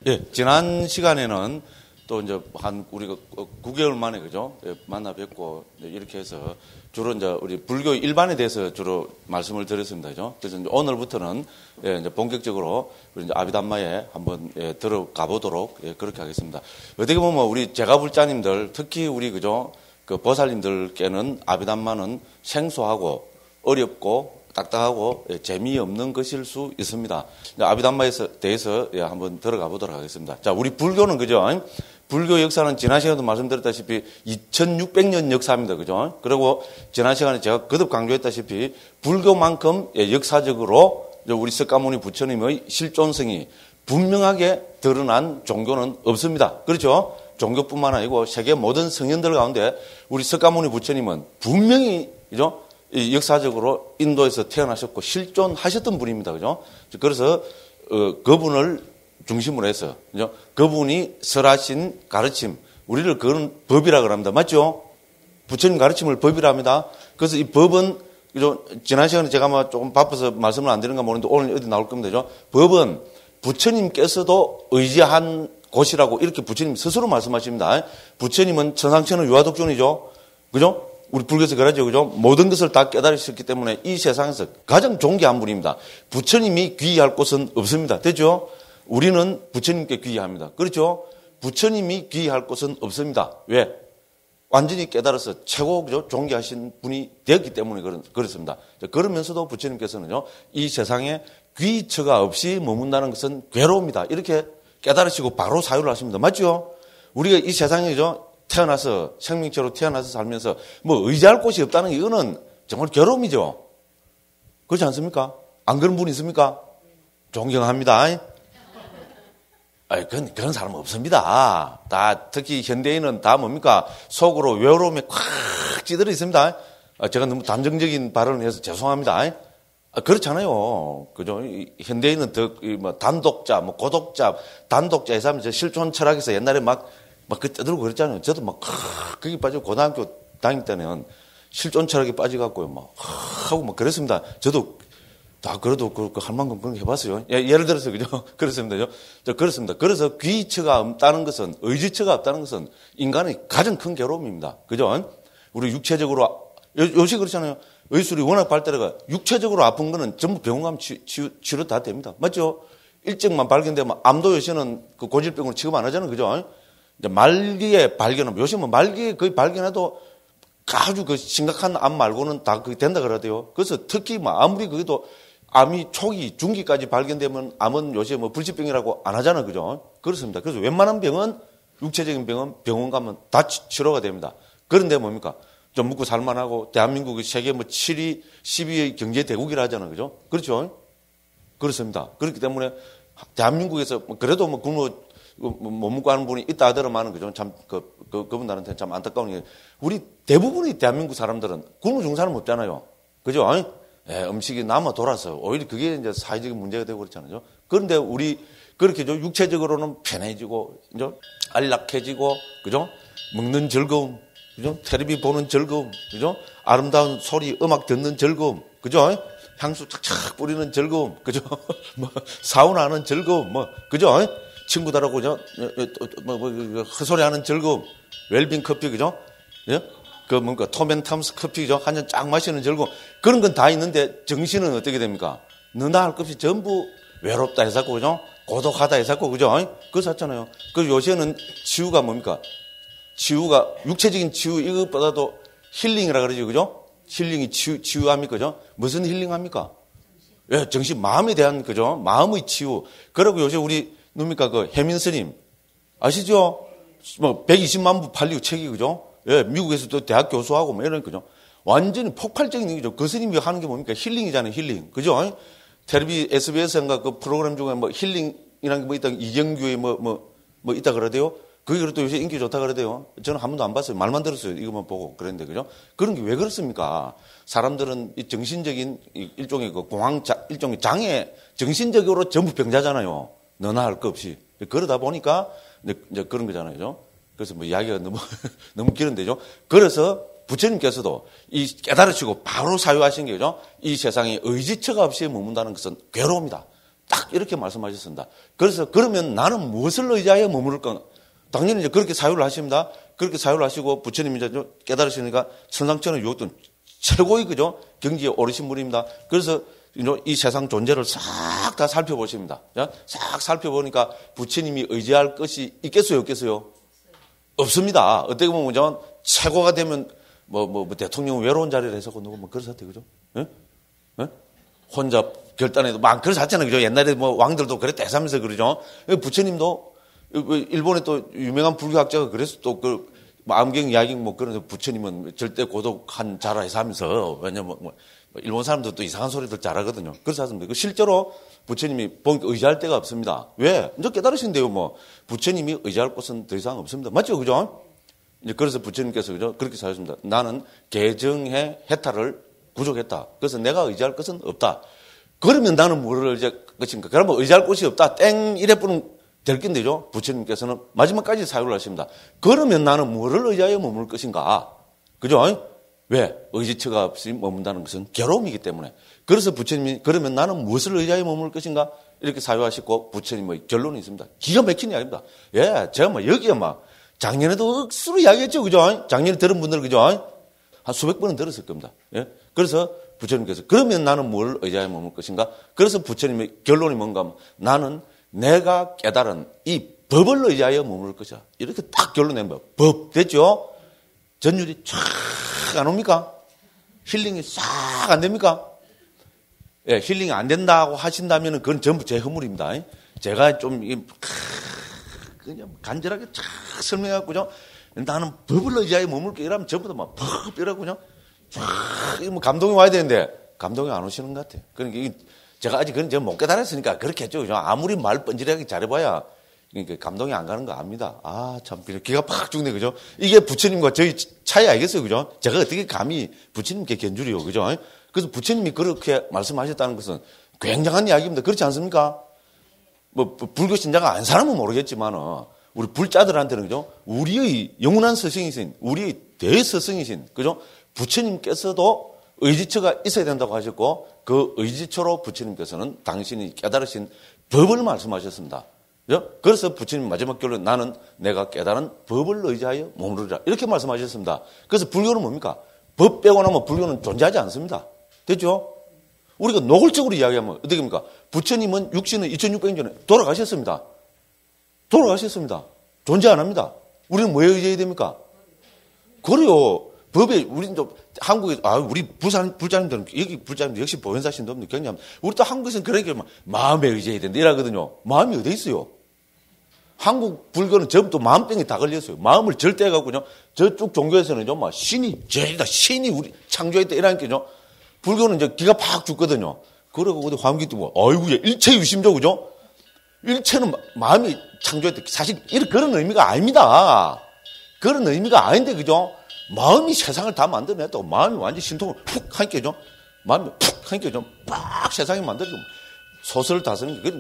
예, 지난 시간에는 또 이제 우리가 9개월 만에 그죠? 예, 만나 뵙고 이렇게 해서 주로 이제 우리 불교 일반에 대해서 주로 말씀을 드렸습니다. 그죠? 그래서 이제 오늘부터는 예, 이제 본격적으로 우리 이제 아비담마에 한번 예, 들어가 보도록 예, 그렇게 하겠습니다. 어떻게 보면 우리 제가불자님들 특히 우리 그죠? 그 보살님들께는 아비담마는 생소하고 어렵고 딱딱하고 예, 재미없는 것일 수 있습니다. 아비담마에 대해서 예, 한번 들어가 보도록 하겠습니다. 자, 우리 불교는 그죠? 불교 역사는 지난 시간에도 말씀드렸다시피 2600년 역사입니다. 그죠? 그리고 지난 시간에 제가 거듭 강조했다시피 불교만큼 예, 역사적으로 우리 석가모니 부처님의 실존성이 분명하게 드러난 종교는 없습니다. 그렇죠? 종교뿐만 아니고 세계 모든 성현들 가운데 우리 석가모니 부처님은 분명히 그죠? 역사적으로 인도에서 태어나셨고 실존하셨던 분입니다. 그죠? 그래서 그분을 중심으로 해서 그죠? 그분이 설하신 가르침, 우리를 그런 법이라고 합니다. 맞죠? 부처님 가르침을 법이라 합니다. 그래서 이 법은 그죠? 지난 시간에 제가 아마 조금 바빠서 말씀을 안 드리는가 모르는데 오늘 어디 나올 겁니다. 그죠? 법은 부처님께서도 의지한 곳이라고 이렇게 부처님 스스로 말씀하십니다. 부처님은 천상천하 유아독존이죠. 그죠? 우리 불교에서 그러죠. 그죠? 모든 것을 다 깨달으셨기 때문에 이 세상에서 가장 존귀한 분입니다. 부처님이 귀의할 곳은 없습니다. 됐죠? 우리는 부처님께 귀의합니다. 그렇죠? 부처님이 귀의할 곳은 없습니다. 왜? 완전히 깨달아서 최고 그죠? 존귀하신 분이 되었기 때문에 그렇습니다. 그러면서도 부처님께서는요, 이 세상에 귀처가 없이 머문다는 것은 괴로움이다. 이렇게 깨달으시고 바로 사유를 하십니다. 맞죠? 우리가 이 세상에죠? 태어나서 생명체로 태어나서 살면서 뭐 의지할 곳이 없다는 게 이거는 정말 괴로움이죠. 그렇지 않습니까? 안 그런 분 있습니까? 존경합니다. 아니, 그런 사람 없습니다. 다 특히 현대인은 다 뭡니까? 속으로 외로움에 콱 찌들어 있습니다. 제가 너무 단정적인 발언을 해서 죄송합니다. 그렇잖아요. 그죠? 현대인은 뭐 단독자, 뭐 고독자, 단독자 해서 하면 실존 철학에서 옛날에 막 그 떠들고 그랬잖아요. 저도 막, 거기 빠지고 고등학교 다닐 때는 실존 철학에 빠져갖고요. 막, 하고 막 그랬습니다. 저도 다 그래도 할 만큼 그런 거 해봤어요. 예를 들어서, 그죠? 그렇습니다. 그렇습니다. 그래서 귀처가 없다는 것은, 의지처가 없다는 것은 인간의 가장 큰 괴로움입니다. 그죠? 우리 육체적으로, 요새 그렇잖아요. 의술이 워낙 발달해가 육체적으로 아픈 거는 전부 병원 가면 치료 다 됩니다. 맞죠? 일찍만 발견되면 암도 요새는 그 고질병으로 취급 안 하잖아요. 그죠? 이제 말기에 발견하면, 요즘은 말기에 거의 발견해도 아주 그 심각한 암 말고는 다 그게 된다 그러대요. 그래서 특히 뭐 아무리 그게도 암이 초기, 중기까지 발견되면 암은 요새 뭐 불치병이라고 안 하잖아요. 그죠? 그렇습니다. 그래서 웬만한 병은, 육체적인 병은 병원 가면 다 치료가 됩니다. 그런데 뭡니까? 좀 묵고 살만하고 대한민국이 세계 뭐 7위, 10위의 경제 대국이라 하잖아요. 그죠? 그렇죠? 그렇습니다. 그렇기 때문에 대한민국에서 그래도 뭐 굶어 못 먹고 하는 분이 있다 하더라마는 그죠? 참 그분들한테 참 안타까운 게 우리 대부분의 대한민국 사람들은 굶어 죽는 사람 없잖아요. 그죠? 예, 음식이 남아 돌아서 오히려 그게 이제 사회적인 문제가 되고 그렇잖아요. 그런데 우리 그렇게 육체적으로는 편해지고 이제 안락해지고 그죠? 먹는 즐거움, 그죠? 텔레비 보는 즐거움, 그죠? 아름다운 소리, 음악 듣는 즐거움, 그죠? 향수 착착 뿌리는 즐거움, 그죠? 뭐 사우나하는 즐거움, 뭐 그죠? 친구들하고 그죠? 헛소리하는 즐거움, 웰빙 커피, 그죠? 예? 그 뭔가 톰앤탐스 커피, 그죠? 한 잔 쫙 마시는 즐거움, 그런 건 다 있는데 정신은 어떻게 됩니까? 너나 할 것 없이 전부 외롭다 해서고, 그죠? 고독하다 해서고, 그죠? 그거 샀잖아요. 그리고 요새는 치유가 뭡니까? 치유가 육체적인 치유 이것보다도 힐링이라 그러죠, 그죠? 힐링이 치유합니까, 그죠? 무슨 힐링합니까? 예, 정신, 마음에 대한 그죠? 마음의 치유. 그리고 요새 우리 뭡니까 그 해민 스님 아시죠? 뭐 120만 부 팔리고 책이 그죠? 예, 미국에서도 대학 교수하고 뭐 이런 그죠? 완전히 폭발적인 얘기죠. 그 스님이 하는 게 뭡니까? 힐링이잖아요, 힐링. 그죠? 텔레비 SBS인가 그 프로그램 중에 뭐 힐링이라는 게 뭐 있다, 이경규의 뭐 있다 그러대요. 그게 그래도 요새 인기 좋다 그러대요. 저는 한 번도 안 봤어요. 말만 들었어요. 이것만 보고 그랬는데, 그죠? 그런 게 왜 그렇습니까? 사람들은 이 정신적인 일종의 그 일종의 장애, 정신적으로 전부 병자잖아요. 너나 할 거 없이. 그러다 보니까 이제 그런 거잖아요. 그래서 뭐 이야기가 너무 길은데죠. 그래서 부처님께서도 이 깨달으시고 바로 사유하신 게죠. 이 세상에 의지처가 없이 머문다는 것은 괴로움이다. 딱 이렇게 말씀하셨습니다. 그래서 그러면 나는 무엇을 의지하여 머무를까? 당연히 이제 그렇게 사유를 하십니다. 그렇게 사유를 하시고 부처님이 이제 깨달으시니까 천상천하 유혹도 최고의 그죠? 경지에 오르신 분입니다. 그래서 이 세상 존재를 싹 다 살펴보십니다. 싹 살펴보니까 부처님이 의지할 것이 있겠어요, 없겠어요? 없습니다. 어떻게 보면 최고가 되면 대통령 외로운 자리를 해서 누구 그런 사태 그죠? 예? 예? 혼자 결단해도 막 그런 사태는 그죠? 옛날에 왕들도 그랬다 해서면서 그러죠. 부처님도 일본에 또 유명한 불교학자가 그래서 또 암경 이야기 그런 부처님은 절대 고독한 자라 해서 하면서 왜냐면 일본 사람들도 또 이상한 소리들 잘하거든요. 그래서 하습니다. 실제로 부처님이 보니까 의지할 데가 없습니다. 왜? 이제 깨달으신데요, 부처님이 의지할 곳은 더 이상 없습니다. 맞죠? 그죠? 이제 그래서 부처님께서 그죠? 그렇게 사셨습니다. 나는 개정의 해탈을 구족했다. 그래서 내가 의지할 것은 없다. 그러면 나는 뭐를 의지할 것인가? 그러면 의지할 곳이 없다. 땡! 이래뿐은 될 낀데죠. 부처님께서는 마지막까지 사유를 하십니다. 그러면 나는 뭐를 의지하여 머물 것인가? 그죠? 왜? 의지처가 없이 머문다는 것은 괴로움이기 때문에. 그래서 부처님이 그러면 나는 무엇을 의지하여 머물 것인가? 이렇게 사유하시고 부처님의 결론이 있습니다. 기가 막힌 이야기입니다. 예, 제가 여기에 작년에도 억수로 이야기했죠. 그죠? 작년에 들은 분들 그죠? 한 수백 번은 들었을 겁니다. 예? 그래서 부처님께서 그러면 나는 뭘 의지하여 머물 것인가? 그래서 부처님의 결론이 뭔가 하면 나는 내가 깨달은 이 법을 의지하여 머물 것이야. 이렇게 딱 결론 낸 거예요. 법 됐죠? 전율이 쫙 안 옵니까? 힐링이 싹 안 됩니까? 예, 힐링이 안 된다고 하신다면 그건 전부 제 허물입니다. 제가 좀 그냥 간절하게 쫙 설명해갖고요. 나는 법을 의지하여 머물게 이러면 전부 다 법 이러고요. 쫙 감동이 와야 되는데 감동이 안 오시는 것 같아요. 그러니까 제가 아직 그건 제가 못 깨달았으니까 그렇게 했죠. 아무리 말 뻔질하게 잘해봐야 그러니까 감동이 안 가는 거 압니다. 아, 참, 기가 팍 죽네, 그죠? 이게 부처님과 저희 차이 알겠어요, 그죠? 제가 어떻게 감히 부처님께 견주리요, 그죠? 그래서 부처님이 그렇게 말씀하셨다는 것은 굉장한 이야기입니다. 그렇지 않습니까? 불교 신자가 안 사람은 모르겠지만, 우리 불자들한테는, 그죠? 우리의 영원한 스승이신, 우리의 대스승이신, 그죠? 부처님께서도 의지처가 있어야 된다고 하셨고, 그 의지처로 부처님께서는 당신이 깨달으신 법을 말씀하셨습니다. 그래서 부처님 마지막 결론 나는 내가 깨달은 법을 의지하여 머무르리라 이렇게 말씀하셨습니다. 그래서 불교는 뭡니까? 법 빼고 나면 불교는 존재하지 않습니다. 됐죠? 우리가 노골적으로 이야기하면 어떻게 합니까? 부처님은 육신은 2600년 전에 돌아가셨습니다. 돌아가셨습니다. 존재 안 합니다. 우리는 뭐에 의지해야 됩니까? 그래요. 법에 우리는 좀 한국에 우리 부산 불자님들은 여기 불자님들 역시 보현사신도 없는데 경량 우리 또 한국에서는 그러니까 마음에 의지해야 된다 이러거든요. 마음이 어디 있어요? 한국 불교는 전부 마음병에 다 걸렸어요. 마음을 절대해갖고요. 저쪽 종교에서는요, 신이, 죄다 신이 우리 창조했다 이러니까요. 불교는 이제 기가 팍 죽거든요. 그러고 우리 화엄기도 아이고, 일체 유심조, 그죠? 일체는 마음이 창조했다. 사실 그런 의미가 아닙니다. 그런 의미가 아닌데, 그죠? 마음이 세상을 다 만들어냈다고 마음이 완전 신통을 훅 하니까요. 마음이 푹 하니까요. 빡 세상이 만들어지고 소설 다스리는 게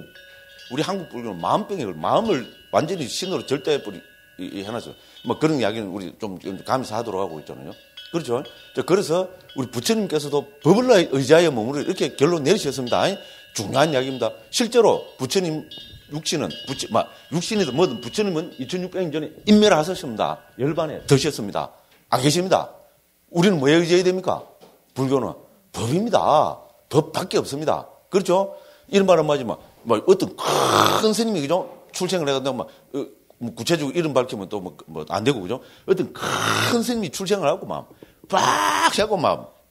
우리 한국 불교는 마음병을 마음을 완전히 신으로 절대해버리 해놨어요. 그런 이야기는 우리 좀 감사하도록 하고 있잖아요. 그렇죠? 그래서 우리 부처님께서도 법을 의지하여 머무르 이렇게 결론 내리셨습니다. 중요한 이야기입니다. 실제로 부처님 육신이든 뭐든 부처님은 2600년 전에 인멸하셨습니다. 열반에 드셨습니다. 안 계십니다. 우리는 뭐에 의지해야 됩니까? 불교는 법입니다. 법밖에 없습니다. 그렇죠? 이런 말은 뭐지만 어떤 큰 스님이 그죠? 출생을 해가지고 구체적으로 이름 밝히면 또 안 되고 그죠? 어떤 큰 스님이 출생을 하고 빡 하고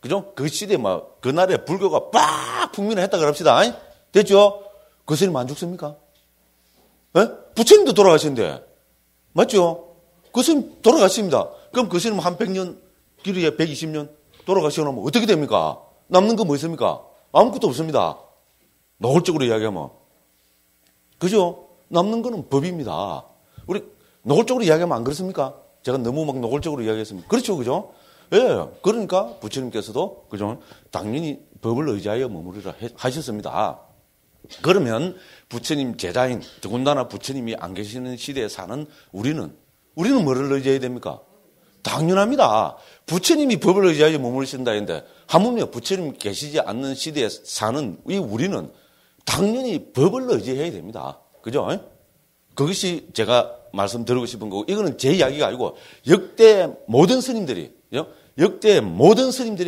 그죠? 그 시대에 그날에 불교가 빡 풍민을 했다 그럽시다. 됐죠? 그 스님 안 죽습니까? 에? 부처님도 돌아가신대. 맞죠? 그 스님 돌아가십니다. 그럼 그 스님 한 100년 길이에 120년 돌아가시고 나면 어떻게 됩니까? 남는 거 뭐 있습니까? 아무것도 없습니다. 노골적으로 이야기하면. 그죠? 남는 거는 법입니다. 우리 노골적으로 이야기하면 안 그렇습니까? 제가 너무 노골적으로 이야기했습니다. 그렇죠, 그죠? 예. 그러니까 부처님께서도, 그죠? 당연히 법을 의지하여 머무르라 하셨습니다. 그러면 부처님 제자인, 더군다나 부처님이 안 계시는 시대에 사는 우리는 뭐를 의지해야 됩니까? 당연합니다. 부처님이 법을 의지하여 머무르신다 했는데, 하물며 부처님 계시지 않는 시대에 사는 우리는 당연히 법을 의지해야 됩니다. 그죠? 그것이 제가 말씀드리고 싶은 거고, 이거는 제 이야기가 아니고 역대 모든 스님들이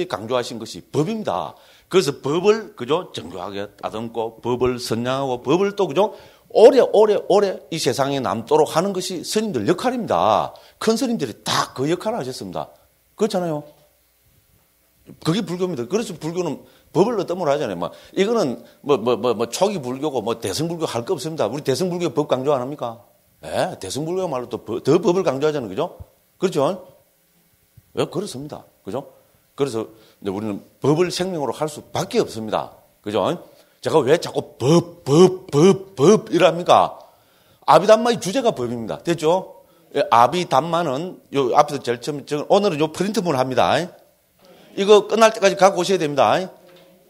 강조하신 것이 법입니다. 그래서 법을 그죠 정교하게 따듬고 법을 선양하고 법을 또 그죠 오래 이 세상에 남도록 하는 것이 스님들 역할입니다. 큰 스님들이 다 그 역할을 하셨습니다. 그렇잖아요. 그게 불교입니다. 그래서 불교는 법을 어떠므로 하잖아요. 막 이거는 초기 불교고 대승불교 할 거 없습니다. 우리 대승불교 법 강조 안 합니까? 예, 대승불교 말로 또 더 법을 강조하잖아요. 그죠? 그렇죠? 예, 그렇습니다. 그죠? 그래서 이제 우리는 법을 생명으로 할 수밖에 없습니다. 그죠? 제가 왜 자꾸 법 이랍니까? 아비담마의 주제가 법입니다. 됐죠? 예, 아비담마는 요 앞에서 제일 처음 오늘은 요 프린트물 합니다. 이거 끝날 때까지 갖고 오셔야 됩니다.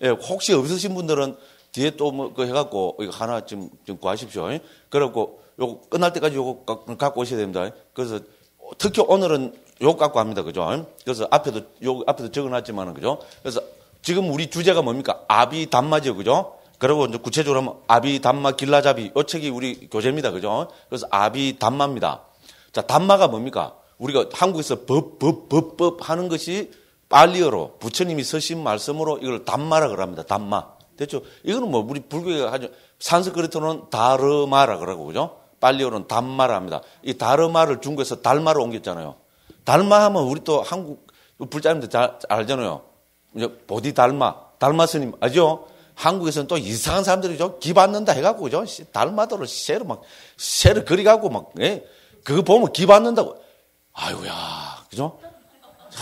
예, 혹시 없으신 분들은 뒤에 또 그 해갖고 이거 하나 좀 구하십시오. 그래갖고 요거 끝날 때까지 요거 갖고 오셔야 됩니다. 그래서 특히 오늘은 요거 갖고 합니다. 그죠? 그래서 앞에도 적어놨지만은 그죠? 그래서 지금 우리 주제가 뭡니까? 아비담마죠. 그죠? 그리고 이제 구체적으로 하면 아비담마 길라잡이 요 책이 우리 교재입니다. 그죠? 그래서 아비담마입니다. 자, 담마가 뭡니까? 우리가 한국에서 법 하는 것이 빨리어로 부처님이 쓰신 말씀으로 이걸 담마라 그럽니다. 담마. 됐죠? 이거는 우리 불교가 아주 산스크리트로는 다르마라 그러고, 그죠? 빨리어로는 담마라 합니다. 이 다르마를 중국에서 달마로 옮겼잖아요. 달마 하면 우리 또 한국 불자님들 잘 알잖아요. 이제 달마 스님, 알죠? 한국에서는 또 이상한 사람들이죠. 기 받는다 해갖고, 그죠? 달마도를 새를 그리갖고 예? 그거 보면 기 받는다고. 아이고야, 그죠?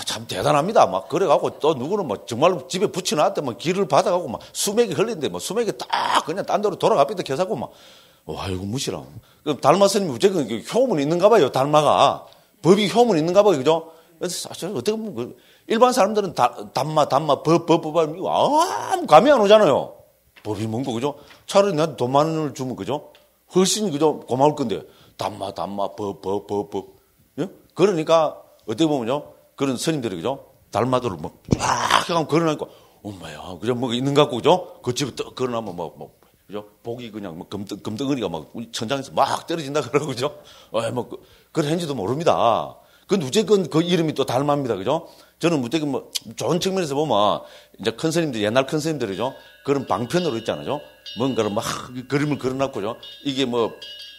참 대단합니다. 그래갖고 또 누구는 정말로 집에 붙여놨대 기를 받아가고 수맥이 흘린데 수맥이 딱 그냥 딴 데로 돌아가삐다 계사고 아이고 무시라. 그럼 달마 스님이 무조건 효문이 있는가 봐요. 달마가. 법이 효문이 있는가 봐요. 그죠? 그래서 사실 어떻게 보면 일반 사람들은 담마, 법, 아무 감이 안 오잖아요. 법이 뭔가, 그죠? 차라리 나한테 돈 많은 걸 주면, 그죠? 훨씬, 그죠? 고마울 건데. 담마, 법. 예? 그러니까, 어떻게 보면요. 그런 스님들이, 그죠? 달마도를 쫙 해가면 걸어놓으니까, 엄마야, 그죠? 뭐가 있는 것 같고, 그죠? 그 집에 떡 걸어놓으면 그죠? 복이 그냥 금덩어리가 천장에서 막 떨어진다 그러고, 그죠? 그런 행지도 모릅니다. 근데 무조건 그 이름이 또 달마입니다. 그죠? 저는 무조건 좋은 측면에서 보면 이제 큰 스님들, 옛날 큰 스님들이죠. 그런 방편으로 있잖아요. 뭔가를 그림을 그려놨고죠. 이게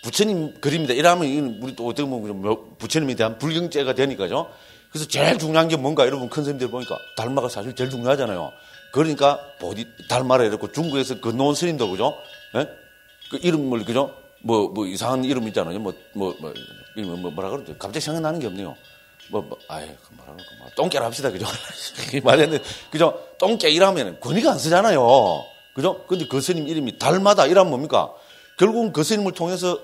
부처님 그림이다. 이러면 우리 또 어떻게 보면 부처님에 대한 불경죄가 되니까죠. 그래서 제일 중요한 게 뭔가 여러분 큰 스님들 보니까 달마가 사실 제일 중요하잖아요. 그러니까 달마라 이랬고 중국에서 그 놓은 스님도 그죠? 예? 그 이름을 그죠? 이상한 이름 있잖아요. 뭐라 그러죠? 갑자기 생각나는 게 없네요. 똥개라 합시다. 그죠? 말했는데, 그죠? 똥개 이라면 권위가 안 쓰잖아요. 그죠? 근데 그 스님 이름이 달마다 이라면 뭡니까? 결국은 그 스님을 통해서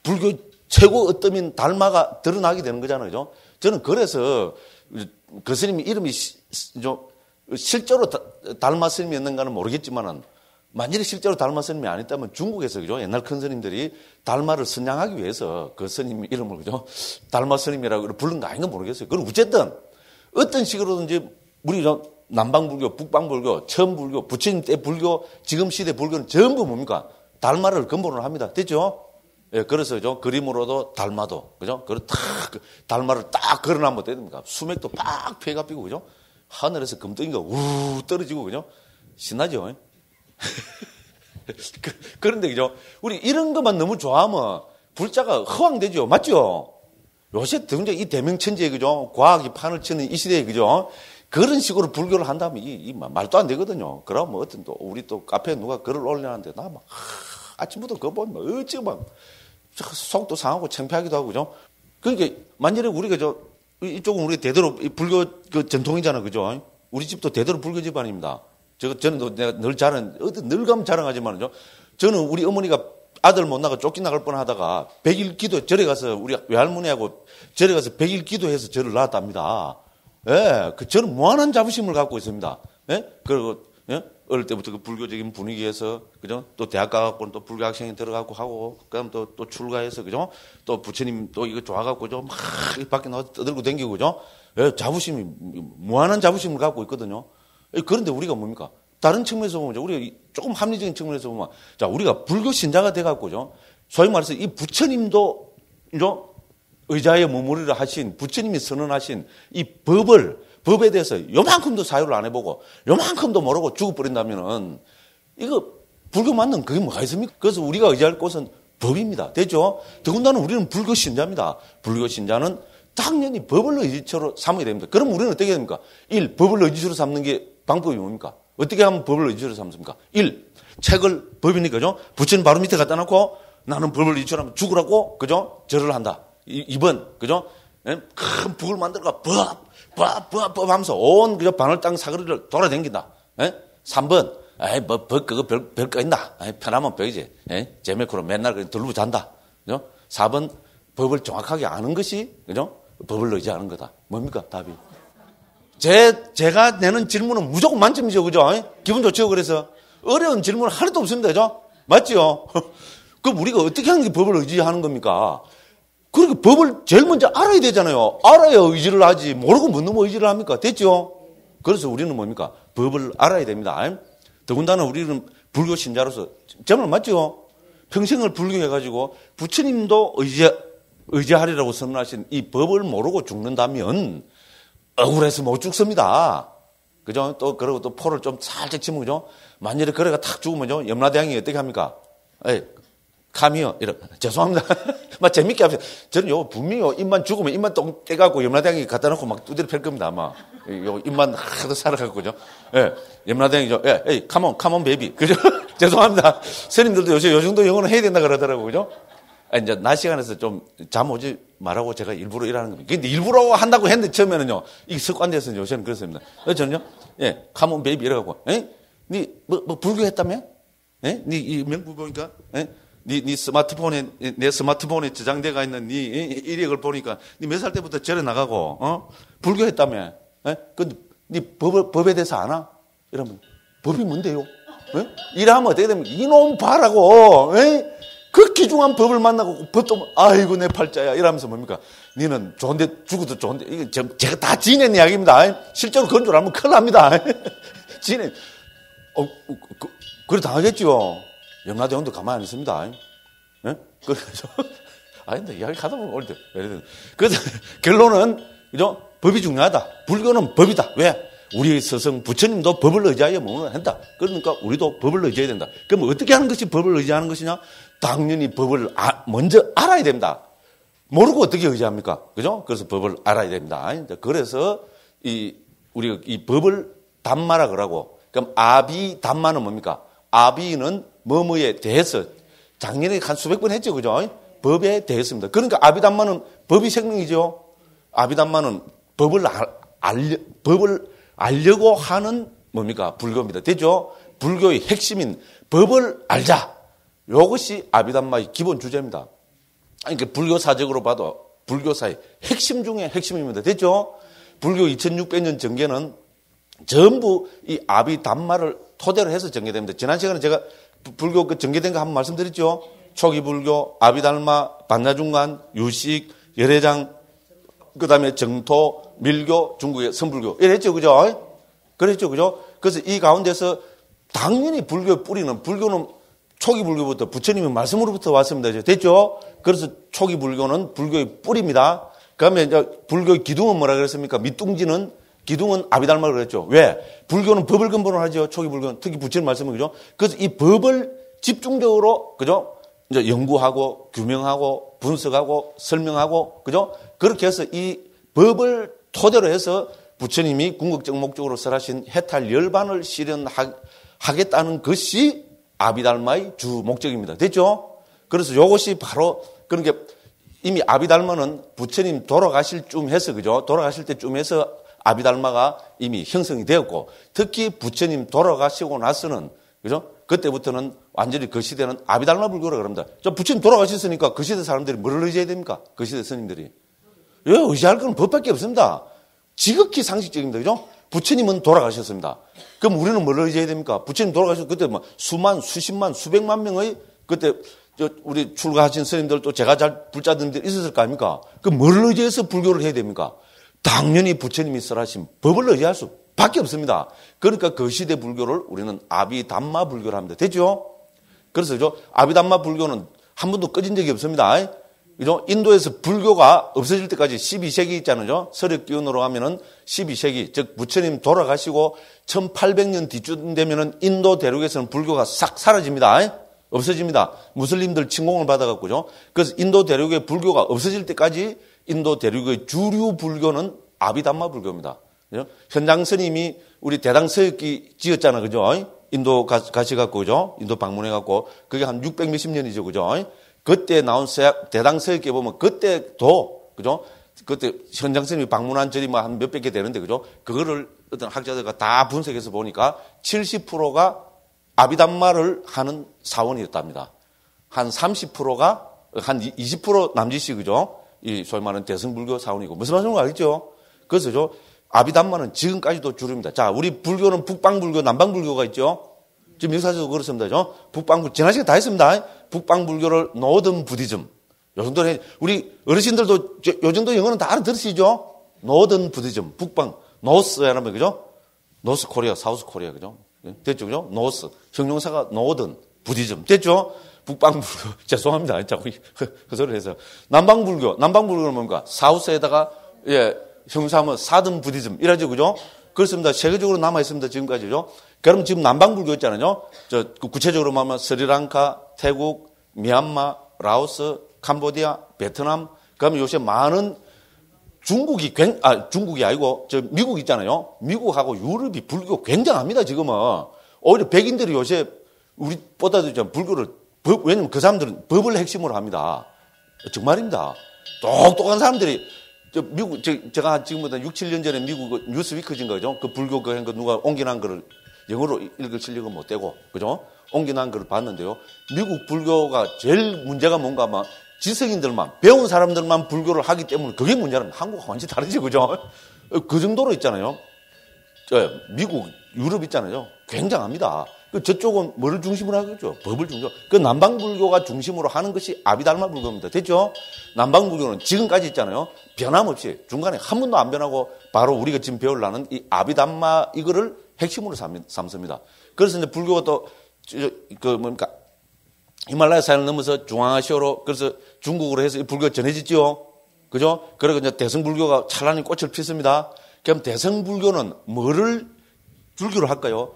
불교 최고 어떠민 달마가 드러나게 되는 거잖아요. 그죠? 저는 그래서 그 스님 이름이 실제로 달마 스님이었는가는 모르겠지만은 만일에 실제로 달마 스님이 아니었다면 중국에서 그죠? 옛날 큰 스님들이 달마를 선양하기 위해서 그 스님 이름을 그죠? 달마 스님이라고 부른 거 아닌가 모르겠어요. 그럼 어쨌든 어떤 식으로든지 우리 남방불교, 북방불교, 처음불교, 부처님 때 불교, 지금 시대 불교는 전부 뭡니까? 달마를 근본으로 합니다. 됐죠? 예, 그래서 그림으로도 달마도 그죠? 그리고 달마를 딱 걸어놔면 됩니까? 수맥도 빡 폐가 피고 그죠? 하늘에서 금덩이가 우 떨어지고 그죠? 신나죠? 그런데 그죠? 우리 이런 것만 너무 좋아하면 불자가 허황되죠. 맞죠? 요새 등장 이 대명천지에 그죠? 과학이 판을 치는 이 시대에 그죠? 그런 식으로 불교를 한다면 이 말도 안 되거든요. 그럼 어떤 또 우리 또 카페에 누가 글을 올려놨는데 나 아침부터 그거 보면 어찌 속도 상하고 창피하기도 하고 그죠? 그러니까 만일에 우리가 이쪽은 우리 대대로 불교 그 전통이잖아. 그죠? 우리 집도 대대로 불교 집안입니다. 저는 내가 늘 가면 자랑하지만요. 저는 우리 어머니가 아들 못 나가 쫓겨나갈 뻔 하다가 100일 기도, 절에 가서 우리 외할머니하고 절에 가서 100일 기도해서 저를 낳았답니다. 예, 저는 무한한 자부심을 갖고 있습니다. 예? 그리고, 예? 어릴 때부터 그 불교적인 분위기에서, 그죠? 또 대학 가갖고는 또 불교 학생이 들어가고 하고, 그다음 또 출가해서, 그죠? 또 부처님 또 이거 좋아갖고, 막 밖에 나와서 떠들고 댕기고, 그죠? 예, 자부심이, 무한한 자부심을 갖고 있거든요. 그런데 우리가 뭡니까? 다른 측면에서 보면, 우리가 조금 합리적인 측면에서 보면, 자, 우리가 불교 신자가 돼갖고죠. 소위 말해서 이 부처님도, 의자에 머무르려 하신, 부처님이 선언하신 이 법에 대해서 요만큼도 사유를 안 해보고, 요만큼도 모르고 죽어버린다면은, 이거 불교 맞는 그게 뭐가 있습니까? 그래서 우리가 의지할 곳은 법입니다. 됐죠? 더군다나 우리는 불교 신자입니다. 불교 신자는 당연히 법을 의지처로 삼아야 됩니다. 그럼 우리는 어떻게 해야 됩니까? 1. 법을 의지처로 삼는 게 방법이 뭡니까? 어떻게 하면 법을 의지처로 삼습니까? 1. 책을 법이니까, 그죠? 부처님 바로 밑에 갖다 놓고 나는 법을 의지처로 하면 죽으라고, 그죠? 절을 한다. 2번, 그죠? 큰 북을 만들어가 법 하면서 온, 그죠? 바늘 땅 사거리를 돌아다닌다. 3번, 그거 별거 있나? 편하면 벽이지. 제메코로 맨날 들고 잔다. 그죠? 4번, 법을 정확하게 아는 것이, 그죠? 법을 의지하는 거다. 뭡니까? 답이. 제가 내는 질문은 무조건 만점이죠. 그죠? 기분 좋죠? 그래서. 어려운 질문 하나도 없습니다. 그죠? 맞죠? 그럼 우리가 어떻게 하는 게 법을 의지하는 겁니까? 그렇게 법을 제일 먼저 알아야 되잖아요. 알아야 의지를 하지. 모르고 뭐 너무 의지를 합니까? 됐죠? 그래서 우리는 뭡니까? 법을 알아야 됩니다. 더군다나 우리는 불교 신자로서 정말 맞죠? 평생을 불교해가지고 부처님도 의지하리라고 선언하신 이 법을 모르고 죽는다면 억울해서 못 죽습니다. 그죠? 그리고 또 포를 좀 살짝 치면, 그죠? 만일에 거래가 탁 죽으면요, 염라대왕이 어떻게 합니까? 감이요. 죄송합니다. 막 재밌게 합시다. 저는 분명히 입만 죽으면 입만 똥 깨갖고 염라대왕이 갖다 놓고 막 두드려 팰 겁니다, 아마. 입만 하도 살아갖고, 그죠? 염라대왕이죠. come on, baby. 그죠? 죄송합니다. 스님들도 요 정도 영어는 해야 된다 그러더라고요, 그죠? 이제 낮 시간에서 좀 잠 오지 말라고 제가 일부러 일하는 겁니다. 근데 일부러 한다고 했는데 처음에는요, 이게 습관돼서 요새는 그렇습니다. 저는요, come on, baby 이래갖고, 니 불교했다며? 니 이 명부 보니까, 네 스마트폰에, 내 스마트폰에 저장돼가 있는 네 이력을 보니까 네 몇 살 때부터 절에 나가고, 불교했다며? 근데 네 법에 대해서 아나? 이러면, 법이 뭔데요? 이러면 어떻게 되면, 이놈 봐라고, 그 귀중한 법을 만나고 법도, 아이고, 내 팔자야. 이러면서 뭡니까? 니는 좋은데, 죽어도 좋은데, 이게 제가 다 지낸 이야기입니다. 실제로 그런 줄 알면 큰일 납니다. 지낸, 그래 당하겠죠. 염라대왕도 가만히 안 있습니다. 그래서, 근데 이야기 하다 보면 올 때, 그래서 결론은, 그죠? 법이 중요하다. 불교는 법이다. 왜? 우리 스승 부처님도 법을 의지하여 몸을 한다. 그러니까 우리도 법을 의지해야 된다. 그럼 어떻게 하는 것이 법을 의지하는 것이냐? 당연히 법을 먼저 알아야 된다. 모르고 어떻게 의지합니까? 그죠? 그래서 법을 알아야 됩니다. 그래서 우리가 이 법을 담마라 그러고, 그럼 아비 담마는 뭡니까? 아비는 뭐뭐에 대해서 작년에 한 수백 번 했죠. 그죠? 법에 대해서입니다. 그러니까 아비담마는 법이 생명이죠. 아비담마는 법을 알려고 하는 뭡니까? 불교입니다. 됐죠? 불교의 핵심인 법을 알자. 이것이 아비담마의 기본 주제입니다. 그러니까 불교사적으로 봐도 불교사의 핵심 중에 핵심입니다. 됐죠? 불교 2600년 전개는 전부 이 아비담마를 토대로 해서 전개됩니다. 지난 시간에 제가 불교 그 전개된 거 한번 말씀드렸죠? 초기 불교, 아비달마, 반야중간, 유식, 열애장, 그 다음에 정토, 밀교, 중국의 선불교. 이랬죠, 그죠? 그랬죠, 그죠? 그래서 이 가운데서 당연히 불교의 뿌리는, 불교는 초기 불교부터 부처님의 말씀으로부터 왔습니다. 됐죠? 그래서 초기 불교는 불교의 뿌리입니다. 그 다음에 이제 불교의 기둥은 뭐라 그랬습니까? 밑둥지는, 기둥은 아비달마라고 그랬죠. 왜? 불교는 법을 근본으로 하죠. 초기 불교는. 특히 부처님 말씀은, 그죠? 그래서 이 법을 집중적으로, 그죠? 이제 연구하고, 규명하고, 분석하고, 설명하고, 그죠? 그렇게 해서 이 법을 토대로 해서 부처님이 궁극적 목적으로 설하신 해탈 열반을 실현하겠다는 것이 아비달마의 주 목적입니다. 됐죠? 그래서 이것이 바로, 그러니까 이미 아비달마는 부처님 돌아가실 쯤 해서, 그죠? 돌아가실 때쯤 해서 아비달마가 이미 형성이 되었고, 특히 부처님 돌아가시고 나서는, 그죠? 그때부터는 완전히 그 시대는 아비달마 불교라고 합니다. 부처님 돌아가셨으니까 그 시대 사람들이 뭐를 의지해야 됩니까? 그 시대 스님들이. 의지할 건 법밖에 없습니다. 지극히 상식적입니다. 그죠? 부처님은 돌아가셨습니다. 그럼 우리는 뭘 의지해야 됩니까? 부처님 돌아가셨고, 그때 뭐 수만, 수십만, 수백만 명의 그때 우리 출가하신 스님들 또 제가 잘 불자들이 있었을 거 아닙니까? 그럼 뭘 의지해서 불교를 해야 됩니까? 당연히 부처님이 설하신 법을 의지할 수 밖에 없습니다. 그러니까 그 시대 불교를 우리는 아비담마 불교를 합니다. 됐죠? 그래서 아비담마 불교는 한 번도 꺼진 적이 없습니다. 그죠? 인도에서 불교가 없어질 때까지 12세기 있잖아요. 서력 기원으로 하면은 12세기, 즉 부처님 돌아가시고 1800년 뒤쯤 되면은 인도 대륙에서는 불교가 싹 사라집니다. 없어집니다. 무슬림들 침공을 받아갖고죠. 그래서 인도 대륙의 불교가 없어질 때까지 인도 대륙의 주류 불교는 아비담마 불교입니다. 그죠? 현장 스님이 우리 대당 서역기 지었잖아, 그죠? 인도 가셔갖고, 그죠? 인도 방문해갖고, 그게 한 600 몇십 년이죠, 그죠? 그때 나온 대당 서역기에 보면 그때도, 그죠? 그때 현장 스님이 방문한 절이 뭐 한 몇백 개 되는데, 그죠? 그거를 어떤 학자들과 다 분석해서 보니까 70%가 아비담마를 하는 사원이었답니다. 한 30%가, 한 20% 남짓이, 그죠? 이 소위 말하는 대승불교 사원이고. 무슨 말인지 알겠죠? 그래서 아비담마는 지금까지도 주류입니다. 자, 우리 불교는 북방불교, 남방불교가 있죠? 지금 역사적으로 그렇습니다. 북방불교, 지난 시간에 다 했습니다. 북방불교를 노던 부디즘. 요 정도는, 우리 어르신들도 요 정도 영어는 다 알아들으시죠? 노던 부디즘. 북방, 노스라면, 그죠? 노스 코리아, 사우스 코리아, 그죠? 됐죠, 그죠? 노스. 형용사가 노던, 부디즘. 됐죠? 북방불교. 죄송합니다. 자꾸 그 해서. 남방불교는 뭡니까? 사우스에다가, 형용사하면 사든 부디즘. 이라죠, 그죠? 그렇습니다. 세계적으로 남아있습니다. 지금까지죠. 그럼 지금 남방불교 있잖아요. 구체적으로 말하면 스리랑카, 태국, 미얀마, 라오스, 캄보디아, 베트남. 그러면 요새 많은 중국이 아니고, 미국 있잖아요. 미국하고 유럽이 불교 굉장합니다, 지금은. 오히려 백인들이 요새 우리보다도 좀 불교를, 왜냐면 그 사람들은 법을 핵심으로 합니다. 정말입니다. 똑똑한 사람들이, 미국, 제가 지금보다 6, 7년 전에 미국 뉴스위크진 거죠. 그 불교 그 누가 옮겨난 거를 영어로 읽을 실력은 못 되고, 그죠? 옮겨난 거를 봤는데요. 미국 불교가 제일 문제가 뭔가 막 지성인들만, 배운 사람들만 불교를 하기 때문에 그게 문제는 한국과 완전히 다르지, 그죠? 그 정도로 있잖아요. 미국, 유럽 있잖아요. 굉장합니다. 저쪽은 뭐를 중심으로 하겠죠? 법을 중심으로. 그 남방불교가 중심으로 하는 것이 아비달마 불교입니다. 됐죠? 남방불교는 지금까지 있잖아요. 변함없이 중간에 한 번도 안 변하고 바로 우리가 지금 배우려는 이 아비담마 이거를 핵심으로 삼습니다. 그래서 이제 불교가 또, 히말라야 산을 넘어서 중앙아시아로, 그래서 중국으로 해서 이 불교가 전해졌죠? 그죠? 그리고 이제 대승불교가 찬란히 꽃을 피습니다. 그럼 대승불교는 뭐를 불교를 할까요?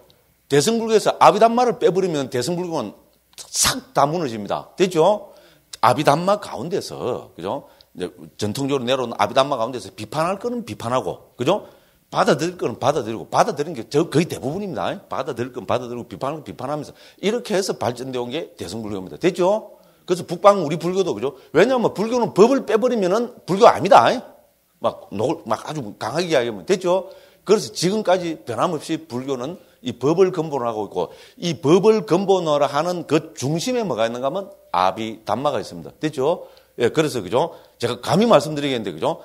대승불교에서 아비담마를 빼버리면 대승불교는 싹 다 무너집니다. 됐죠? 아비담마 가운데서, 그죠? 이제 전통적으로 내려오는 아비담마 가운데서 비판할 거는 비판하고, 그죠? 받아들일 거는 받아들이고, 받아들이는 게 거의 대부분입니다. 받아들일 건 받아들이고, 비판할 건 비판하면서. 이렇게 해서 발전되어 온 게 대승불교입니다. 됐죠? 그래서 북방 우리 불교도, 그죠? 왜냐하면 불교는 법을 빼버리면은 불교 아닙니다. 막 아주 강하게 이야기하면 됐죠? 그래서 지금까지 변함없이 불교는 이 법을 근본으로 하고 있고, 이 법을 근본으로 하는 그 중심에 뭐가 있는가 하면 아비담마가 있습니다. 됐죠? 예, 그래서, 그죠? 제가 감히 말씀드리겠는데, 그죠?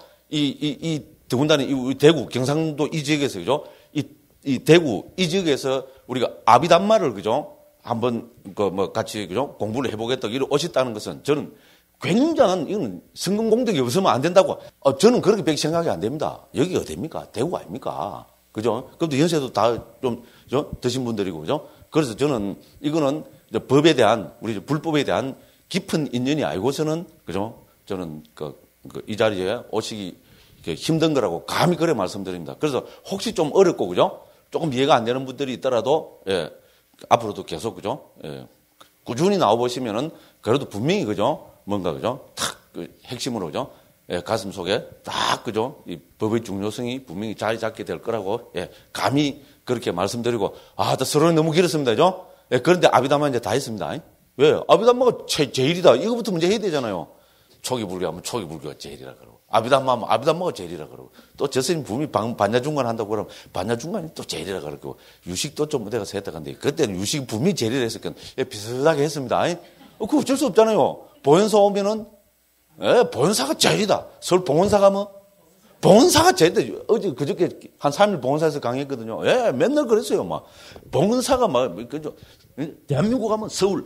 더군다나 이 대구, 경상도 이 지역에서, 그죠? 이 대구, 이 지역에서 우리가 아비담마를, 그죠? 한번, 같이, 그죠? 공부를 해보겠다고 이렇게 오셨다는 것은 저는 굉장한, 이건 성공 공덕이 없으면 안 된다고. 저는 그렇게 생각이 안 됩니다. 여기가 어딥니까? 대구 아닙니까? 그죠? 그것도 연세도 다 좀, 드신 분들이고, 그죠? 그래서 저는 이거는 법에 대한, 우리 불법에 대한 깊은 인연이 알고서는, 그죠? 저는 이 자리에 오시기 힘든 거라고 감히 그래 말씀드립니다. 그래서 혹시 좀 어렵고, 그죠? 조금 이해가 안 되는 분들이 있더라도, 예, 앞으로도 계속, 그죠? 예, 꾸준히 나와보시면은, 그래도 분명히, 그죠? 뭔가, 그죠? 탁, 핵심으로, 그죠? 예, 가슴 속에 딱, 그죠? 이 법의 중요성이 분명히 자리 잡게 될 거라고, 예, 감히 그렇게 말씀드리고, 서론이 너무 길었습니다, 그죠? 예, 그런데 아비담마 이제 다 했습니다. 왜? 아비담마가 제일이다. 이거부터 문제 해야 되잖아요. 초기 불교하면 초기 불교가 제일이라 그러고, 아비담마 하면 아비담마가 제일이라 그러고, 또 저 스님 분명히 반야중간 한다고 그러면 반야중간이 또 제일이라 그러고, 유식도 좀 무대가 세다간데, 그때는 유식이 분명히 제일이라 했으니까, 예, 비슷하게 했습니다. 그거 어쩔 수 없잖아요. 보현사 오면은, 예, 보현사가 제일이다. 서울 봉원사 가면, 봉원사가 제일이다. 어제 그저께 한 3일 봉원사에서 강의했거든요. 예, 맨날 그랬어요. 봉원사가 그죠? 대한민국 하면 서울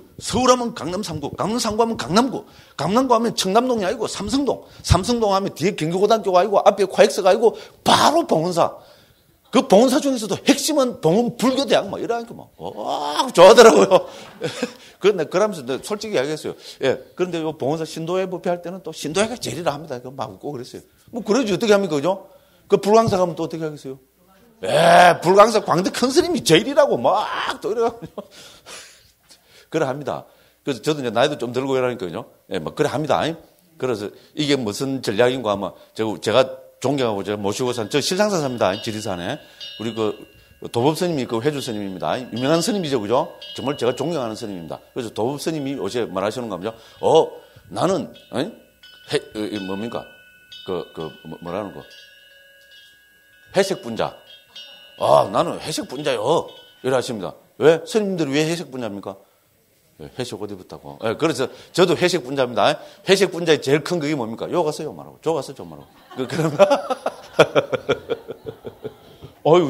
하면 강남 3구, 강남 3구 하면 강남구, 강남구 하면 청남동이 아니고 삼성동 하면 뒤에 경기고등학교가 아니고 앞에 코엑스가 아니고 바로 봉원사. 그 봉사 중에서도 핵심은 봉은 불교대학 뭐 이러니까 뭐 좋아하더라고요. 그러면서 솔직히 이야기했어요. 예. 그런데 요 봉사 신도회 법회할 때는 또 신도회가 제일이라 합니다. 막 웃고 그랬어요. 뭐 그러지 어떻게 합니까, 그죠? 그 불광사 가면 또 어떻게 하겠어요? 예, 불광사 광대 큰 스님이 제일이라고 막 또 이래가지고 그래 합니다. 그래서 저도 이제 나이도 좀 들고 이러니까요. 예, 막 그래 합니다. 그래서 이게 무슨 전략인가 하면 제가 존경하고 제가 모시고 산, 저 실상사 삽니다. 지리산에. 우리 도법 스님이 회주 스님입니다. 유명한 스님이죠, 그죠? 정말 제가 존경하는 스님입니다. 그래서 도법 스님이 어제 말하시는 겁니다. 나는, 뭡니까? 뭐라는 거? 회색 분자. 나는 회색 분자요. 이래 하십니다. 왜? 스님들이 왜 회색 분자입니까? 회색 어디 붙다고. 그래서 저도 회색 분자입니다. 회색 분자의 제일 큰 그게 뭡니까? 요 가서 말하고, 저 가서 저 말하고. 그러면,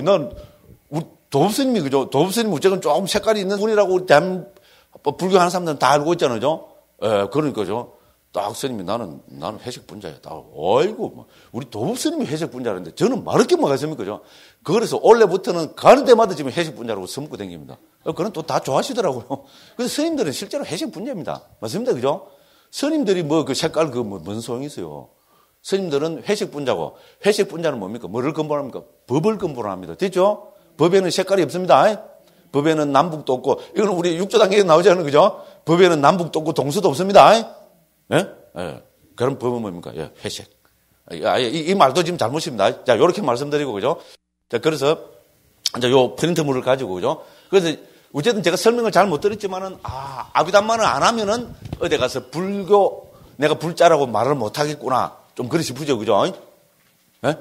난, 우리 도법스님이, 그죠? 도법스님 무조건 조금 색깔이 있는 분이라고 불교 하는 사람들은 다 알고 있잖아요. 그러니까죠. 딱 스님이 나는 회색 분자야. 어이구, 우리 도법스님이 회색 분자라는데 저는 마르게 뭐가겠습니까, 그죠? 그래서 원래부터는 가는 데마다 지금 회색 분자라고 써먹고 다닙니다. 그건 또 다 좋아하시더라고요. 그래서 스님들은 실제로 회색 분자입니다. 맞습니다, 그죠? 스님들이 그 색깔 뭔 소용이 있어요. 스님들은 회색 분자고, 회색 분자는 뭡니까? 뭐를 근본합니까? 법을 근본합니다. 됐죠? 법에는 색깔이 없습니다. 법에는 남북도 없고, 이건 우리 육조당에 나오잖아요, 그죠? 법에는 남북도 없고 동서도 없습니다. 예? 그럼 법은 뭡니까? 회색. 이 말도 지금 잘못입니다. 자, 요렇게 말씀드리고, 그죠? 자, 그래서, 이제 요 프린트물을 가지고, 그죠? 그래서, 어쨌든 제가 설명을 잘 못 드렸지만은, 아비담만을 안 하면은, 어디 가서 내가 불자라고 말을 못 하겠구나. 좀 그리 싶으죠, 그죠? 예?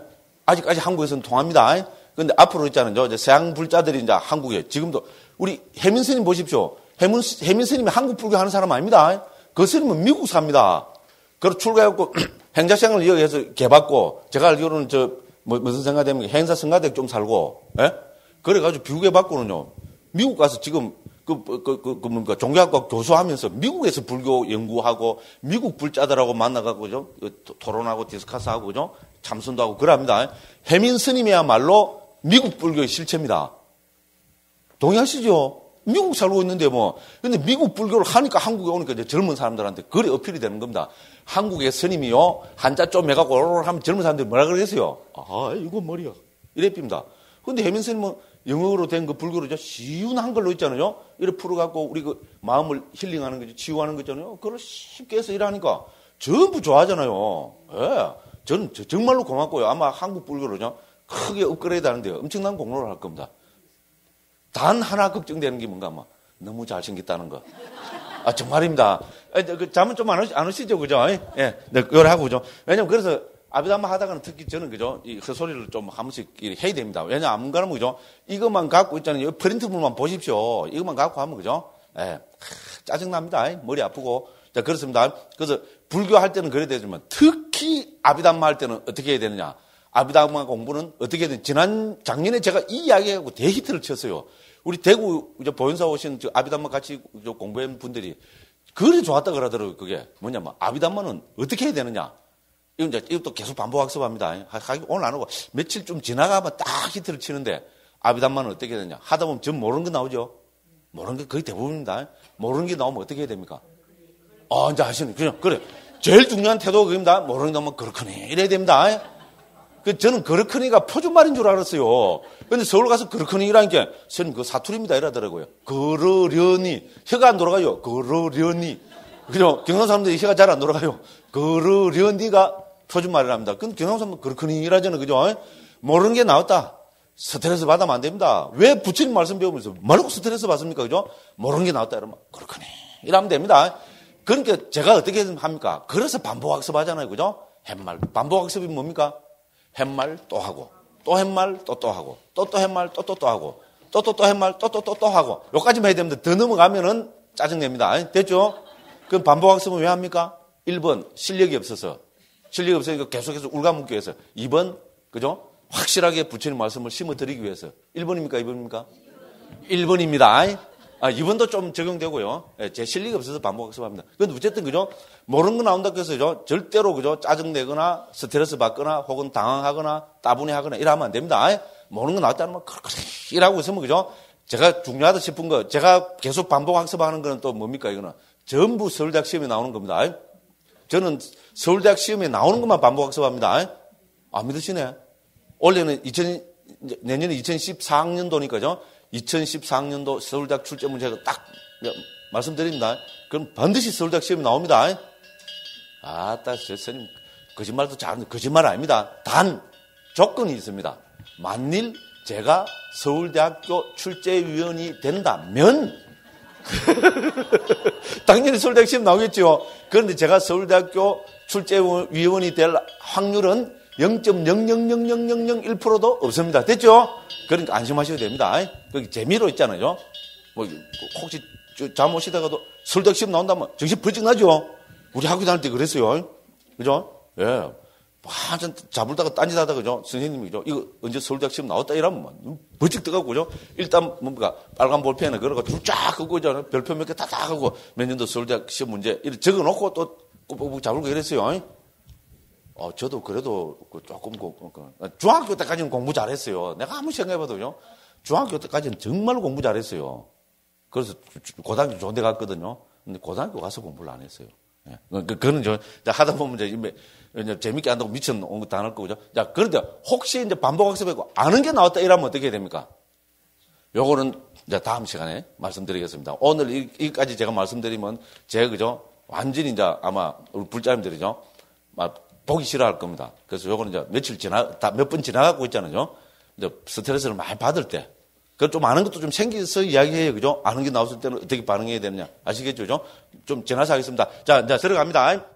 아직까지 한국에서는 통합니다. 근데 앞으로 있잖아요. 이제 서양 불자들이 이제 한국에, 지금도, 우리 혜민 스님 보십시오. 혜민 스님이 한국 불교 하는 사람 아닙니다. 그 스님은 미국 삽니다. 그리고 출가해갖고 행자생활을 이어서 개받고, 제가 알기로는 무슨 생각되면 행사 성가대 좀 살고, 예? 그래가지고 비우개 받고는요, 미국 가서 지금 뭡니까, 종교학과 교수하면서 미국에서 불교 연구하고, 미국 불자들하고 만나가고, 그죠? 토론하고 디스커스하고, 그죠? 참선도 하고, 그럽니다. 혜민 스님이야말로 미국 불교의 실체입니다. 동의하시죠? 미국 살고 있는데 근데 미국 불교를 하니까 한국에 오니까 이제 젊은 사람들한테 그래 어필이 되는 겁니다. 한국의 스님이요, 한자 좀 해갖고 오르르 하면 젊은 사람들이 뭐라 그러겠어요? 이거 머리야. 이랬습니다. 근데 혜민 스님은 영어로 된 그 불교로 쉬운 한글로 있잖아요. 이렇게 풀어갖고 우리 마음을 힐링하는 거죠. 치유하는 거잖아요. 그걸 쉽게 해서 일하니까 전부 좋아하잖아요. 예. 저는 정말로 고맙고요. 아마 한국 불교로요, 크게 업그레이드 하는데 엄청난 공로를 할 겁니다. 단 하나 걱정되는 게 뭔가, 너무 잘생겼다는 거. 정말입니다. 잠은 좀 안 오시죠, 그죠? 예. 요래 하고, 그죠? 왜냐면 그래서 아비담마 하다가는 특히 저는, 그죠? 이 헛소리를 좀 한 번씩 해야 됩니다. 왜냐면 안 그러면, 그죠? 이것만 갖고 있잖아요. 프린트물만 보십시오. 이것만 갖고 하면, 그죠? 예. 짜증납니다. 머리 아프고. 자, 그렇습니다. 그래서 불교 할 때는 그래야 되지만 특히 아비담마 할 때는 어떻게 해야 되느냐? 아비담마 공부는 어떻게 해야 되냐? 작년에 제가 이 이야기하고 대히트를 쳤어요. 우리 대구 보현사 오신 아비담마 같이 공부한 분들이 그리 좋았다 그러더라고요. 그게 뭐냐면 아비담마는 어떻게 해야 되느냐? 이것도 계속 반복 학습합니다. 오늘 안 하고 며칠 좀 지나가면 딱 히트를 치는데 아비담마는 어떻게 해야 되냐? 하다 보면 전 모르는 거 나오죠. 모르는 게 거의 대부분입니다. 모르는 게 나오면 어떻게 해야 됩니까? 이제 하시는 그래. 제일 중요한 태도가 그겁니다. 모르는 게 나오면 그렇거니 이래야 됩니다. 저는 그렇거니가 표준말인 줄 알았어요. 근데 서울 가서 그렇거니라니까 선생님 그거 사투리입니다 이러더라고요. 그러려니 혀가 안 돌아가요. 그러려니 그죠? 경상 사람들이 혀가 잘 안 돌아가요. 그러려니가 표준말이랍니다. 근데 경상 사람은 그렇거니 이라잖아요. 그죠? 모르는 게 나왔다. 스트레스 받으면 안 됩니다. 왜 부처님 말씀 배우면서 뭐라고 스트레스 받습니까? 그죠? 모르는 게 나왔다 이러면 그렇거니 이러면 됩니다. 그러니까 제가 어떻게 합니까? 그래서 반복학습 하잖아요. 그죠? 햇말. 반복학습이 뭡니까? 햇말 또 하고, 또 햇말 또 하고, 또 햇말 또 하고, 또 햇말 또 하고. 요까지만 해야 됩니다. 더 넘어가면은 짜증냅니다. 됐죠? 그럼 반복학습은 왜 합니까? 1번, 실력이 없어서. 실력이 없으니까 계속해서 울가먹기 위해서. 2번, 그죠? 확실하게 부처님 말씀을 심어드리기 위해서. 1번입니까? 2번입니까? 1번입니다. 2번도 좀 적용되고요. 제 실력이 없어서 반복학습합니다. 근데 어쨌든, 그죠? 모르는 거 나온다고 해서, 그죠? 절대로, 그죠? 짜증내거나, 스트레스 받거나, 혹은 당황하거나, 따분해하거나, 이러면 안 됩니다. 모르는 거 나왔다는 뭐, 이라고 있으면, 그죠? 제가 중요하다 싶은 거, 제가 계속 반복 학습하는 거는 또 뭡니까, 이거는? 전부 서울대학 시험에 나오는 겁니다. 저는 서울대학 시험에 나오는 것만 반복 학습합니다. 안 믿으시네? 올해는 내년에 2014학년도니까죠. 2014학년도 서울대학 출제 문제가 딱 말씀드립니다. 그럼 반드시 서울대학 시험에 나옵니다. 아따, 선생님, 거짓말도 잘하는데 거짓말 아닙니다. 단, 조건이 있습니다. 만일 제가 서울대학교 출제위원이 된다면, 당연히 서울대학 시험 나오겠죠. 그런데 제가 서울대학교 출제위원이 될 확률은 0.0000001%도 없습니다. 됐죠? 그러니까 안심하셔도 됩니다. 거기 재미로 있잖아요. 뭐, 혹시 잠 오시다가도 서울대학 시험 나온다면 정신 벌쩍 나죠? 우리 학교 다닐 때 그랬어요. 그죠? 예. 완전 잡을다가 딴짓하다가, 그죠? 선생님이죠. 이거 언제 서울대학 시험 나왔다 이러면 벌쩍 떠가고, 그죠? 일단 뭡니까? 빨간 볼펜에 걸어가 줄 쫙 긋고 있잖아요. 별표 몇 개 다닥 하고 몇 년도 서울대학 시험 문제 이렇게 적어 놓고 또 꾹꾹 잡을고 이랬어요. 저도 그래도 조금, 중학교 때까지는 공부 잘했어요. 내가 아무리 생각해봐도요. 중학교 때까지는 정말 공부 잘했어요. 그래서 고등학교 좋은 데 갔거든요. 근데 고등학교 가서 공부를 안 했어요. 예. 그거는 하다 보면 이제 재밌게 한다고 미쳐온 것도 안 할 거죠. 자, 그런데 혹시 이제 반복학습하고 아는 게 나왔다 이러면 어떻게 해야 됩니까? 요거는 이제 다음 시간에 말씀드리겠습니다. 오늘 여기까지 제가 말씀드리면 제가 그죠? 완전히 이제 아마 우리 불자님들이죠. 막 보기 싫어할 겁니다. 그래서 요거는 이제 몇 번 지나가고 있잖아요. 이제 스트레스를 많이 받을 때. 좀 아는 것도 좀 생겨서 이야기해요. 그죠? 아는 게 나왔을 때는 어떻게 반응해야 되느냐. 아시겠죠? 좀 지나서 하겠습니다. 자, 이제 들어갑니다.